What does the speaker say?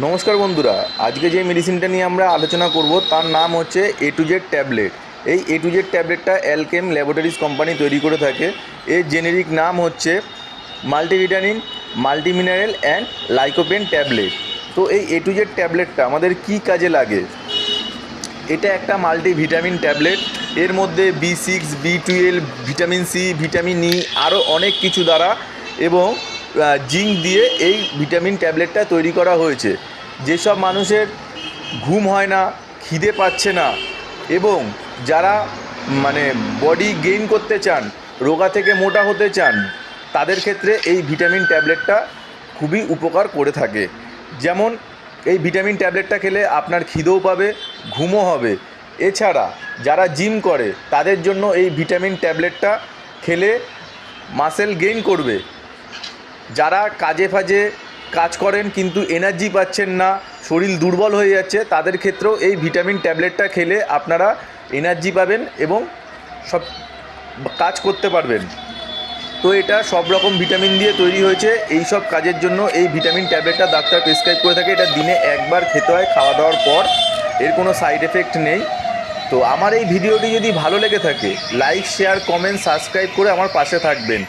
নমস্কার বন্ধুরা, আজকে যে মেডিসিনটা নিয়ে আমরা আলোচনা করব তার নাম হচ্ছে এ টু জেড ট্যাবলেট। এই এ টু জেড ট্যাবলেটটা অ্যালকেম ল্যাবরেটরিজ কোম্পানি তৈরি করে থাকে। এর জেনেরিক নাম হচ্ছে multivitamin, multimineral and lycopene tablet. তো এই এ টু জেড ট্যাবলেটটা আমাদের কী কাজে লাগে? এটা একটা মাল্টিভিটামিন ট্যাবলেট। এর মধ্যে B6, B12, vitamin C, vitamin E আরও অনেক কিছু দ্বারা এবং জিঙ্ক দিয়ে এই ভিটামিন ট্যাবলেটটা তৈরি করা হয়েছে। যেসব মানুষের ঘুম হয় না, খিদে পাচ্ছে না এবং যারা বডি গেইন করতে চান, রোগা থেকে মোটা হতে চান, তাদের ক্ষেত্রে এই ভিটামিন ট্যাবলেটটা খুবই উপকার করে থাকে। যেমন এই ভিটামিন ট্যাবলেটটা খেলে আপনার খিদেও পাবে, ঘুমও হবে। এছাড়া যারা জিম করে তাদের জন্য এই ভিটামিন ট্যাবলেটটা খেলে মাসেল গেইন করবে। যারা কাজে ফাজে কাজ করেন কিন্তু এনার্জি পাচ্ছেন না, শরীর দুর্বল হয়ে যাচ্ছে, তাদের ক্ষেত্রেও এই ভিটামিন ট্যাবলেটটা খেলে আপনারা এনার্জি পাবেন এবং সব কাজ করতে পারবেন। তো এটা সব রকম ভিটামিন দিয়ে তৈরি হয়েছে। এই সব কাজের জন্য এই ভিটামিন ট্যাবলেটটা ডাক্তার প্রেসক্রাইব করে থাকে। এটা দিনে একবার খেতে হয় খাওয়া দাওয়ার পর। এর কোনো সাইড এফেক্ট নেই। তো আমার এই ভিডিওটি যদি ভালো লেগে থাকে, লাইক, শেয়ার, কমেন্ট, সাবস্ক্রাইব করে আমার পাশে থাকবেন।